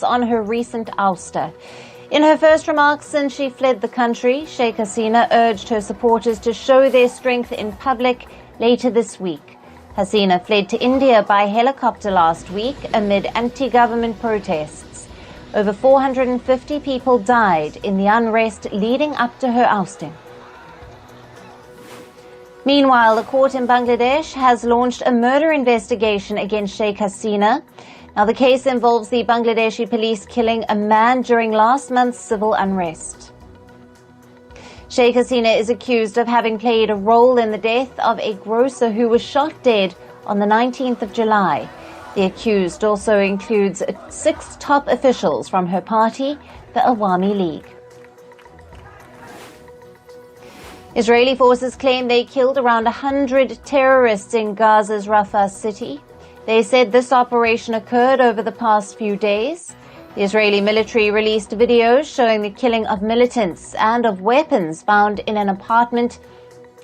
on her recent ouster. In her first remarks since she fled the country, Sheikh Hasina urged her supporters to show their strength in public later this week. Hasina fled to India by helicopter last week amid anti-government protests. Over 450 people died in the unrest leading up to her ousting. Meanwhile, the court in Bangladesh has launched a murder investigation against Sheikh Hasina. Now, the case involves the Bangladeshi police killing a man during last month's civil unrest. Sheikh Hasina is accused of having played a role in the death of a grocer who was shot dead on the 19th of July. The accused also includes 6 top officials from her party, the Awami League. Israeli forces claim they killed around 100 terrorists in Gaza's Rafah city. They said this operation occurred over the past few days. The Israeli military released videos showing the killing of militants and of weapons found in an apartment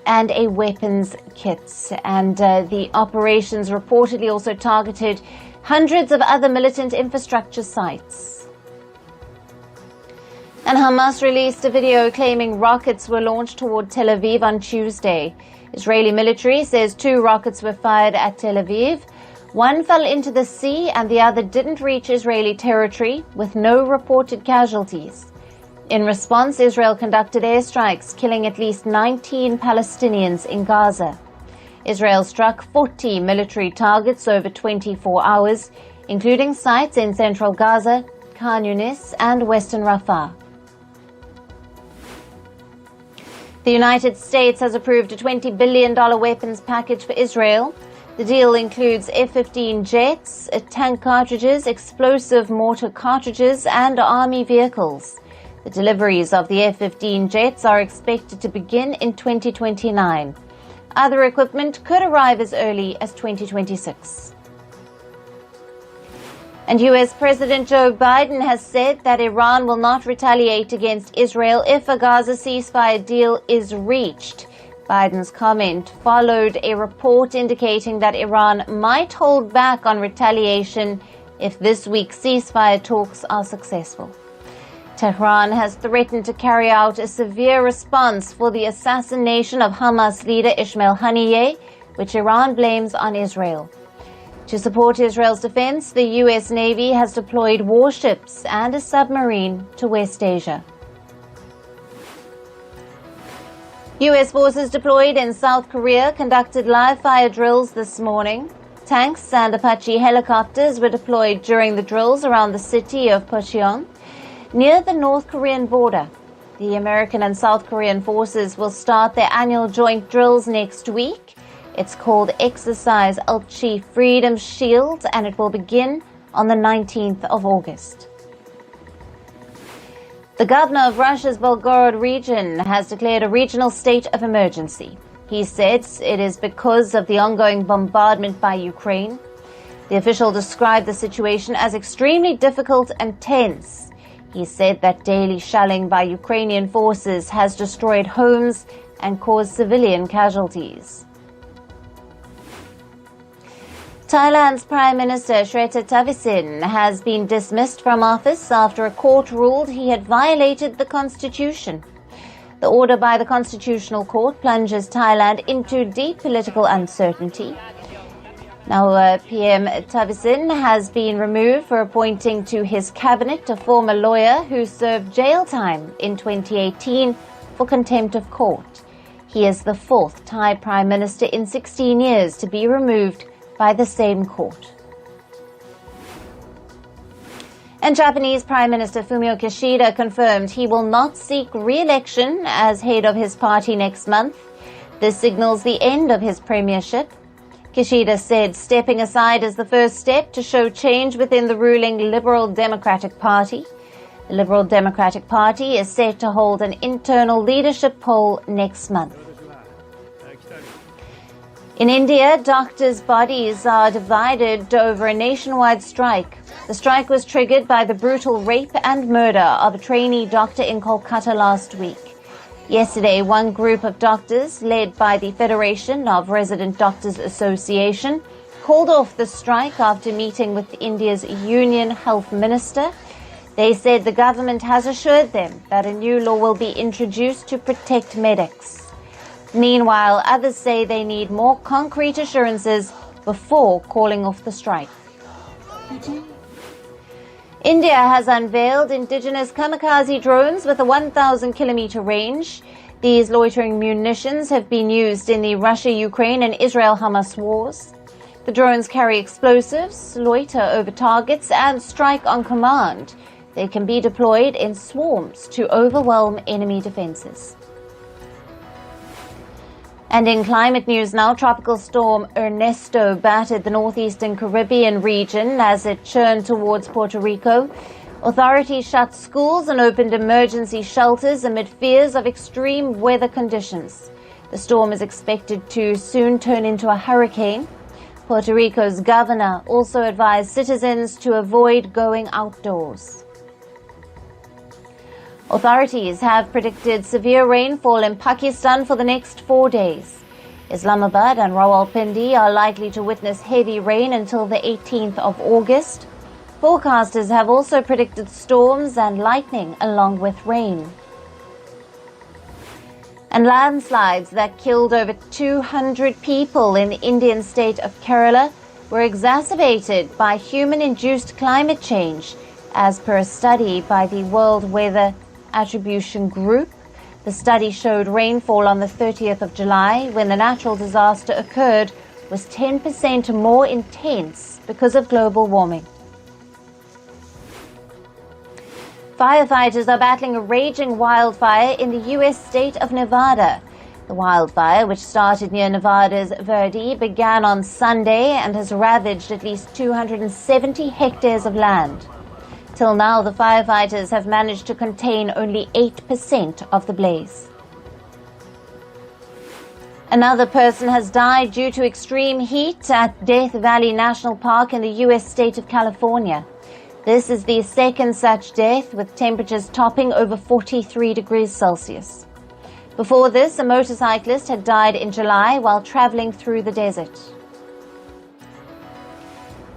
and a weapons kit. And the operations reportedly also targeted hundreds of other militant infrastructure sites. And Hamas released a video claiming rockets were launched toward Tel Aviv on Tuesday. Israeli military says 2 rockets were fired at Tel Aviv. One fell into the sea and the other didn't reach Israeli territory, with no reported casualties. In response, Israel conducted airstrikes, killing at least 19 Palestinians in Gaza. Israel struck 40 military targets over 24 hours, including sites in central Gaza, Khan Yunis, and western Rafah. The United States has approved a $20 billion weapons package for Israel. The deal includes F-15 jets, tank cartridges, explosive mortar cartridges, and army vehicles. The deliveries of the F-15 jets are expected to begin in 2029. Other equipment could arrive as early as 2026. And U.S. President Joe Biden has said that Iran will not retaliate against Israel if a Gaza ceasefire deal is reached. Biden's comment followed a report indicating that Iran might hold back on retaliation if this week's ceasefire talks are successful. Tehran has threatened to carry out a severe response for the assassination of Hamas leader Ismail Haniyeh, which Iran blames on Israel. To support Israel's defense, the U.S. Navy has deployed warships and a submarine to West Asia. U.S. forces deployed in South Korea conducted live-fire drills this morning. Tanks and Apache helicopters were deployed during the drills around the city of Pocheon, near the North Korean border. The American and South Korean forces will start their annual joint drills next week. It's called Exercise Ulchi Freedom Shield, and it will begin on the 19th of August. The governor of Russia's Belgorod region has declared a regional state of emergency. He said it is because of the ongoing bombardment by Ukraine. The official described the situation as extremely difficult and tense. He said that daily shelling by Ukrainian forces has destroyed homes and caused civilian casualties. Thailand's Prime Minister Srettha Thavisin has been dismissed from office after a court ruled he had violated the constitution. The order by the Constitutional Court plunges Thailand into deep political uncertainty. Now, PM Thavisin has been removed for appointing to his cabinet a former lawyer who served jail time in 2018 for contempt of court. He is the 4th Thai Prime Minister in 16 years to be removed by the same court. And Japanese Prime Minister Fumio Kishida confirmed he will not seek re-election as head of his party next month. This signals the end of his premiership. Kishida said stepping aside is the first step to show change within the ruling Liberal Democratic Party. The Liberal Democratic Party is set to hold an internal leadership poll next month. In India, doctors' bodies are divided over a nationwide strike. The strike was triggered by the brutal rape and murder of a trainee doctor in Kolkata last week. Yesterday, one group of doctors, led by the Federation of Resident Doctors Association, called off the strike after meeting with India's Union Health Minister. They said the government has assured them that a new law will be introduced to protect medics. Meanwhile, others say they need more concrete assurances before calling off the strike. India has unveiled Indigenous Kamikaze drones with a 1,000-kilometer range. These loitering munitions have been used in the Russia-Ukraine and Israel-Hamas wars. The drones carry explosives, loiter over targets, and strike on command. They can be deployed in swarms to overwhelm enemy defenses. And in climate news now, tropical storm Ernesto battered the northeastern Caribbean region as it churned towards Puerto Rico. Authorities shut schools and opened emergency shelters amid fears of extreme weather conditions. The storm is expected to soon turn into a hurricane. Puerto Rico's governor also advised citizens to avoid going outdoors. Authorities have predicted severe rainfall in Pakistan for the next 4 days. Islamabad and Rawalpindi are likely to witness heavy rain until the 18th of August. Forecasters have also predicted storms and lightning along with rain. And landslides that killed over 200 people in the Indian state of Kerala were exacerbated by human-induced climate change, as per a study by the World Weather Attribution Group. The study showed rainfall on the 30th of July, when the natural disaster occurred, was 10% more intense because of global warming. Firefighters are battling a raging wildfire in the U.S. state of Nevada. The wildfire, which started near Nevada's Verde, began on Sunday and has ravaged at least 270 hectares of land. Till now, the firefighters have managed to contain only 8% of the blaze. Another person has died due to extreme heat at Death Valley National Park in the U.S. state of California. This is the second such death, with temperatures topping over 43 degrees Celsius. Before this, a motorcyclist had died in July while traveling through the desert.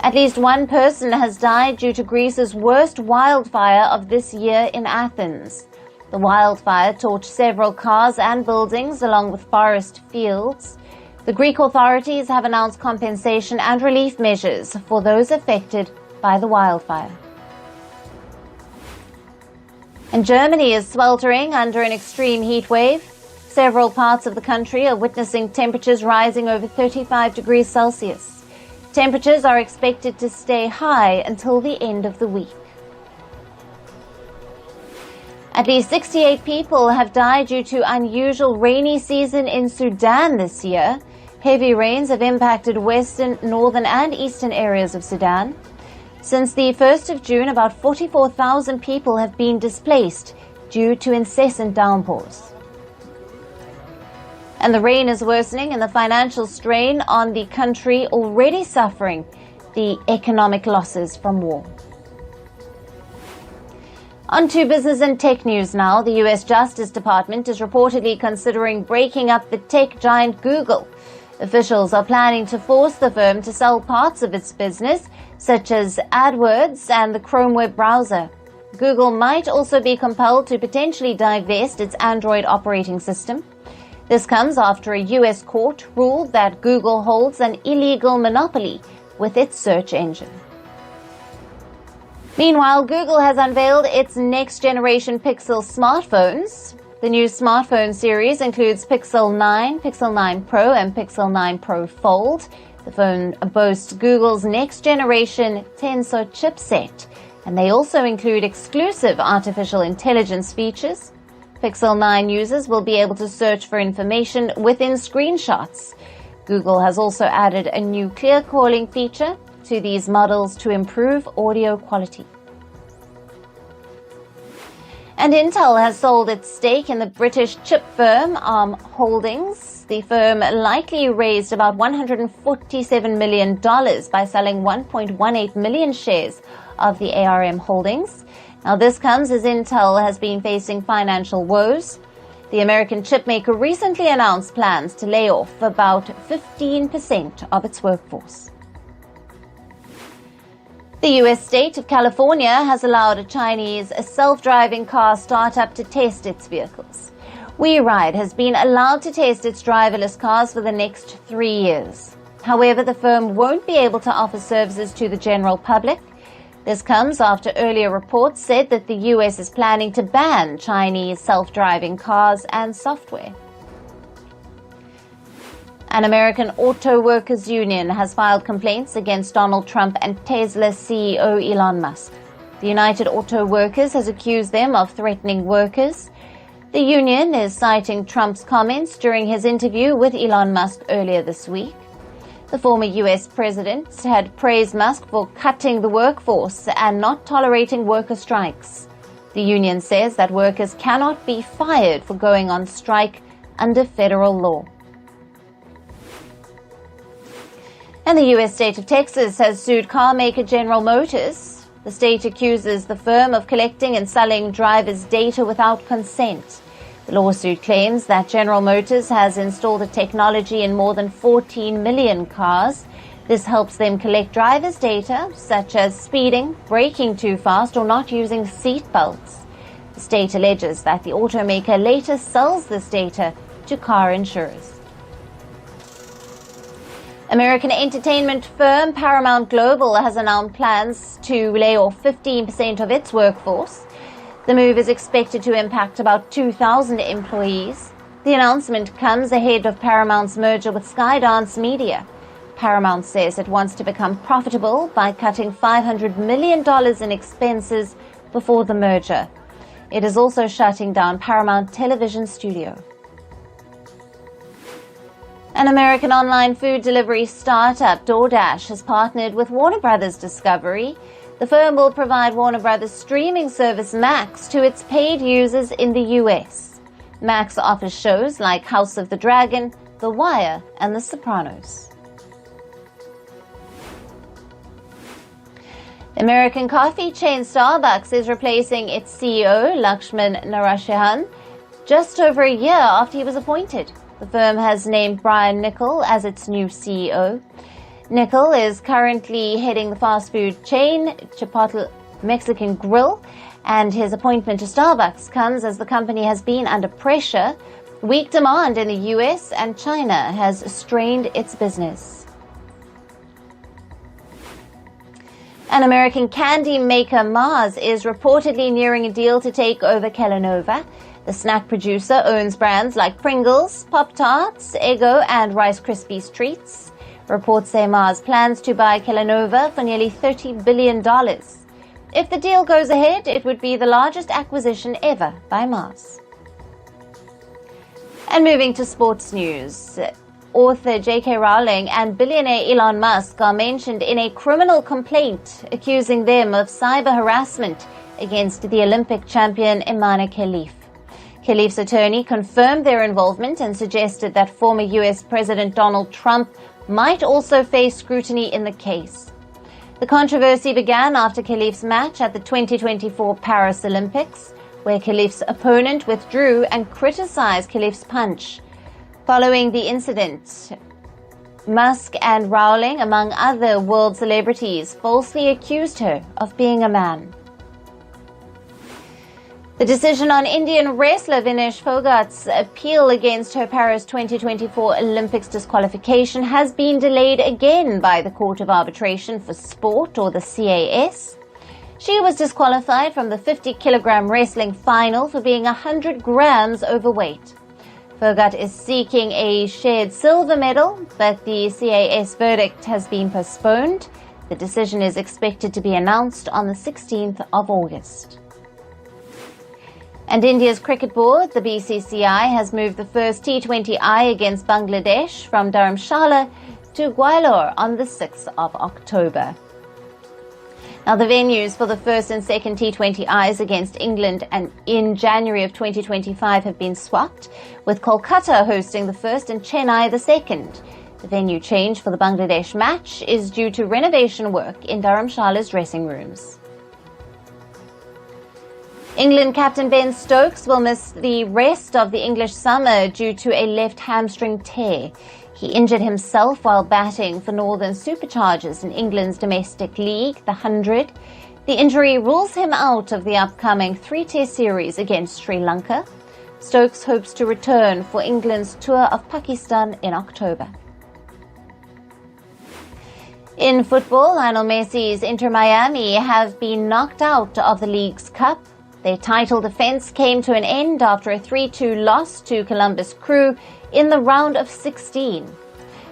At least one person has died due to Greece's worst wildfire of this year in Athens. The wildfire torched several cars and buildings along with forest fields. The Greek authorities have announced compensation and relief measures for those affected by the wildfire. And Germany is sweltering under an extreme heat wave. Several parts of the country are witnessing temperatures rising over 35 degrees Celsius. Temperatures are expected to stay high until the end of the week. At least 68 people have died due to unusual rainy season in Sudan this year. Heavy rains have impacted western, northern and eastern areas of Sudan. Since the 1st of June, about 44,000 people have been displaced due to incessant downpours. And the rain is worsening and the financial strain on the country already suffering the economic losses from war. On to business and tech news now. The U.S. Justice Department is reportedly considering breaking up the tech giant Google. Officials are planning to force the firm to sell parts of its business, such as AdWords and the Chrome web browser. Google might also be compelled to potentially divest its Android operating system. This comes after a U.S. court ruled that Google holds an illegal monopoly with its search engine. Meanwhile, Google has unveiled its next-generation Pixel smartphones. The new smartphone series includes Pixel 9, Pixel 9 Pro, and Pixel 9 Pro Fold. The phone boasts Google's next-generation Tensor chipset, and they also include exclusive artificial intelligence features. Pixel 9 users will be able to search for information within screenshots. Google has also added a new clear calling feature to these models to improve audio quality. And Intel has sold its stake in the British chip firm ARM Holdings. The firm likely raised about $147 million by selling 1.18 million shares of the ARM Holdings. Now, this comes as Intel has been facing financial woes. The American chipmaker recently announced plans to lay off about 15% of its workforce. The U.S. state of California has allowed a Chinese self-driving car startup to test its vehicles. WeRide has been allowed to test its driverless cars for the next 3 years. However, the firm won't be able to offer services to the general public. This comes after earlier reports said that the U.S. is planning to ban Chinese self-driving cars and software. An American auto workers union has filed complaints against Donald Trump and Tesla CEO Elon Musk. The United Auto Workers has accused them of threatening workers. The union is citing Trump's comments during his interview with Elon Musk earlier this week. The former U.S. president had praised Musk for cutting the workforce and not tolerating worker strikes. The union says that workers cannot be fired for going on strike under federal law. And the U.S. state of Texas has sued car maker General Motors. The state accuses the firm of collecting and selling drivers' data without consent. The lawsuit claims that General Motors has installed the technology in more than 14 million cars. This helps them collect drivers' data, such as speeding, braking too fast, or not using seat belts. The state alleges that the automaker later sells this data to car insurers. American entertainment firm Paramount Global has announced plans to lay off 15% of its workforce. The move is expected to impact about 2,000 employees. The announcement comes ahead of Paramount's merger with Skydance Media. Paramount says it wants to become profitable by cutting $500 million in expenses before the merger. It is also shutting down Paramount Television Studio. An American online food delivery startup, DoorDash, has partnered with Warner Bros. Discovery. The firm will provide Warner Bros. Streaming service Max to its paid users in the U.S. Max offers shows like House of the Dragon, The Wire, and The Sopranos. American coffee chain Starbucks is replacing its CEO, Lakshman Narasimhan, just over a year after he was appointed. The firm has named Brian Niccol as its new CEO. Niccol is currently heading the fast food chain Chipotle Mexican Grill, and his appointment to Starbucks comes as the company has been under pressure. Weak demand in the US and China has strained its business. An American candy maker, Mars, is reportedly nearing a deal to take over Kellanova. The snack producer owns brands like Pringles, Pop-Tarts, Eggo, and Rice Krispies Treats. Reports say Mars plans to buy Kellanova for nearly $30 billion. If the deal goes ahead, it would be the largest acquisition ever by Mars. And moving to sports news. Author J.K. Rowling and billionaire Elon Musk are mentioned in a criminal complaint accusing them of cyber harassment against the Olympic champion Imane Khalif. Khalif's attorney confirmed their involvement and suggested that former U.S. President Donald Trump might also face scrutiny in the case. The controversy began after Khalif's match at the 2024 Paris Olympics, where Khalif's opponent withdrew and criticized Khalif's punch. Following the incident, Musk and Rowling, among other world celebrities, falsely accused her of being a man. The decision on Indian wrestler Vinesh Phogat's appeal against her Paris 2024 Olympics disqualification has been delayed again by the Court of Arbitration for Sport, or the CAS. She was disqualified from the 50-kilogram wrestling final for being 100 grams overweight. Phogat is seeking a shared silver medal, but the CAS verdict has been postponed. The decision is expected to be announced on the 16th of August. And India's cricket board, the BCCI, has moved the first T20I against Bangladesh from Dharamshala to Gwalior on the 6th of October. Now, the venues for the first and second T20Is against England and in January of 2025 have been swapped, with Kolkata hosting the first and Chennai the second. The venue change for the Bangladesh match is due to renovation work in Dharamshala's dressing rooms. England captain Ben Stokes will miss the rest of the English summer due to a left hamstring tear. He injured himself while batting for Northern Superchargers in England's domestic league, the 100. The injury rules him out of the upcoming three-test series against Sri Lanka. Stokes hopes to return for England's tour of Pakistan in October. In football, Lionel Messi's Inter Miami have been knocked out of the League's Cup. Their title defense came to an end after a 3-2 loss to Columbus Crew in the round of 16.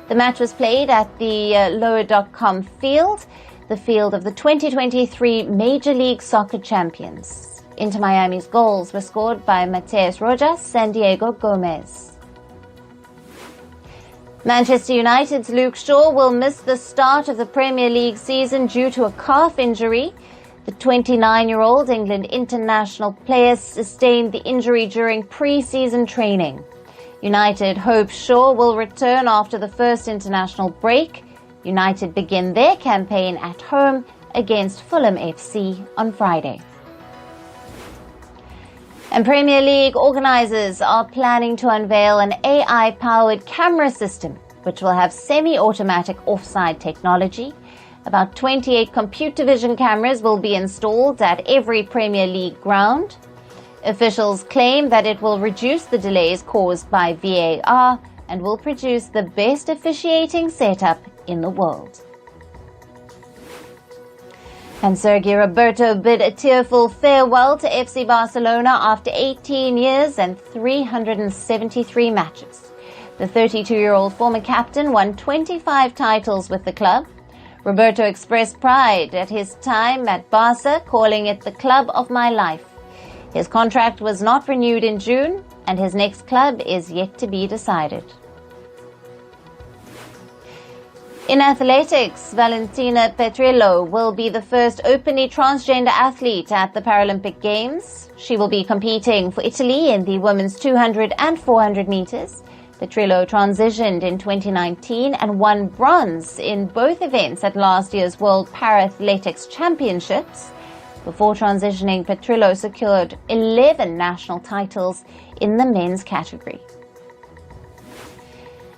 The match was played at the Lower.com field, the field of the 2023 Major League Soccer champions. Inter Miami's goals were scored by Mateus Rojas and Diego Gomez. Manchester United's Luke Shaw will miss the start of the Premier League season due to a calf injury. The 29-year-old England international player sustained the injury during pre-season training. United hope Shaw will return after the first international break. United begin their campaign at home against Fulham FC on Friday. And Premier League organisers are planning to unveil an AI-powered camera system which will have semi-automatic offside technology. About 28 computer vision cameras will be installed at every Premier League ground. Officials claim that it will reduce the delays caused by VAR and will produce the best officiating setup in the world. And Sergio Roberto bid a tearful farewell to FC Barcelona after 18 years and 373 matches. The 32-year-old former captain won 25 titles with the club. Roberto expressed pride at his time at Barca, calling it the club of my life. His contract was not renewed in June, and his next club is yet to be decided. In athletics, Valentina Petrillo will be the first openly transgender athlete at the Paralympic Games. She will be competing for Italy in the women's 200 and 400 meters. Petrillo transitioned in 2019 and won bronze in both events at last year's World Para-Athletics Championships. Before transitioning, Petrillo secured 11 national titles in the men's category.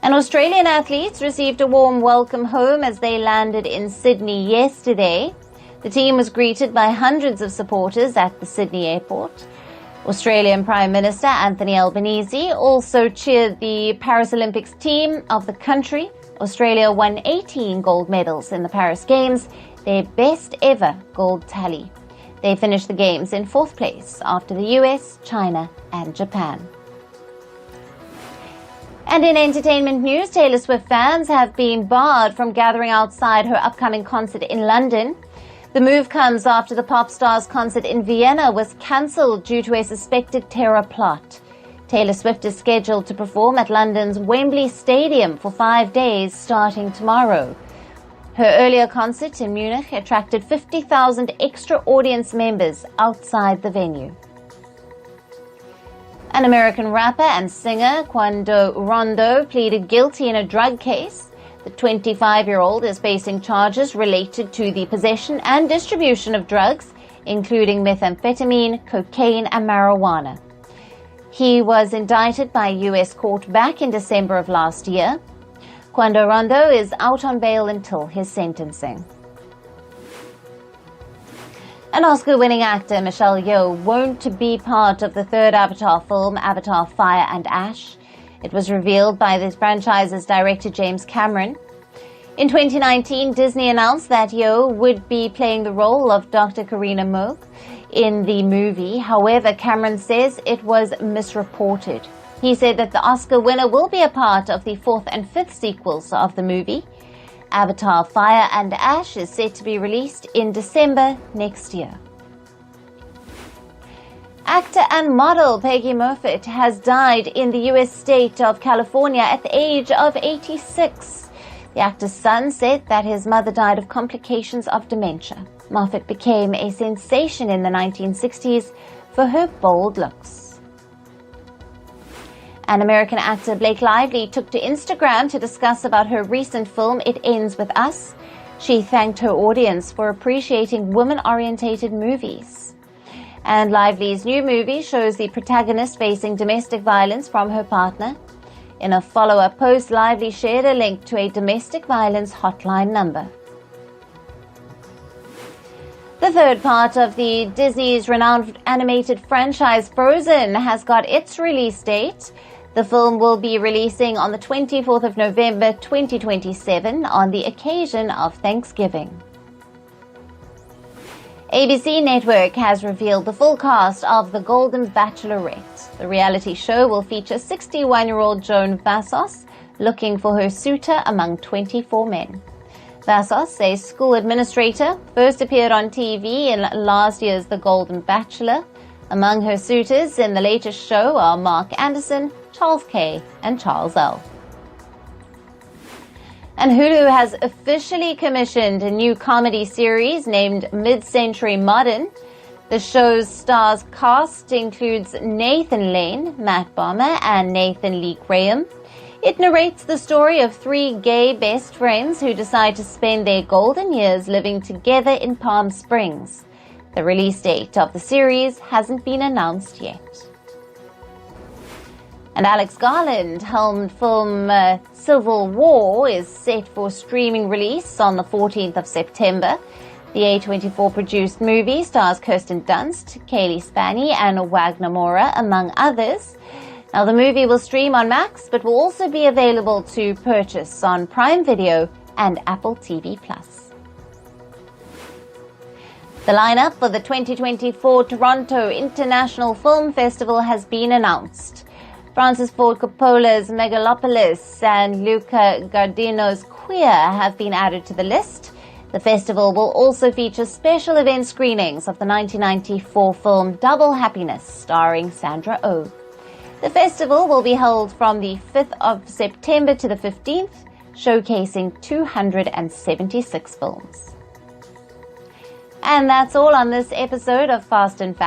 And Australian athletes received a warm welcome home as they landed in Sydney yesterday. The team was greeted by hundreds of supporters at the Sydney airport. Australian Prime Minister Anthony Albanese also cheered the Paris Olympics team of the country. Australia won 18 gold medals in the Paris Games, their best ever gold tally. They finished the Games in fourth place after the US, China and Japan. And in entertainment news, Taylor Swift fans have been barred from gathering outside her upcoming concert in London. The move comes after the pop star's concert in Vienna was cancelled due to a suspected terror plot. Taylor Swift is scheduled to perform at London's Wembley Stadium for 5 days starting tomorrow. Her earlier concert in Munich attracted 50,000 extra audience members outside the venue. An American rapper and singer, Quando Rondo, pleaded guilty in a drug case. The 25-year-old is facing charges related to the possession and distribution of drugs, including methamphetamine, cocaine, and marijuana. He was indicted by a U.S. court back in December of last year. Quando Rondo is out on bail until his sentencing. And Oscar-winning actor Michelle Yeoh won't be part of the third Avatar film, Avatar: Fire and Ash. It was revealed by the franchise's director James Cameron. In 2019, Disney announced that Yeoh would be playing the role of Dr. Karina Moak in the movie. However, Cameron says it was misreported. He said that the Oscar winner will be a part of the fourth and fifth sequels of the movie. Avatar: Fire and Ash is set to be released in December next year. Actor and model Peggy Moffitt has died in the U.S. state of California at the age of 86. The actor's son said that his mother died of complications of dementia. Moffitt became a sensation in the 1960s for her bold looks. And American actor Blake Lively took to Instagram to discuss about her recent film, It Ends With Us. She thanked her audience for appreciating women-orientated movies. And Lively's new movie shows the protagonist facing domestic violence from her partner. In a follow-up post, Lively shared a link to a domestic violence hotline number. The third part of the Disney's renowned animated franchise Frozen has got its release date. The film will be releasing on the 24th of November 2027 on the occasion of Thanksgiving. ABC Network has revealed the full cast of The Golden Bachelorette. The reality show will feature 61-year-old Joan Vassos looking for her suitor among 24 men. Vassos, a school administrator, first appeared on TV in last year's The Golden Bachelor. Among her suitors in the latest show are Mark Anderson, Charles Kay, and Charles L. And Hulu has officially commissioned a new comedy series named Mid-Century Modern. The show's stars cast includes Nathan Lane, Matt Bomer, and Nathan Lee Graham. It narrates the story of three gay best friends who decide to spend their golden years living together in Palm Springs. The release date of the series hasn't been announced yet. And Alex Garland-helmed film Civil War is set for streaming release on the 14th of September. The A24-produced movie stars Kirsten Dunst, Kaylee Spaney, and Wagner Moura, among others. Now, the movie will stream on Max, but will also be available to purchase on Prime Video and Apple TV+. The lineup for the 2024 Toronto International Film Festival has been announced. Francis Ford Coppola's Megalopolis and Luca Guadagnino's Queer have been added to the list. The festival will also feature special event screenings of the 1994 film Double Happiness, starring Sandra Oh. The festival will be held from the 5th of September to the 15th, showcasing 276 films. And that's all on this episode of Fast and Fast.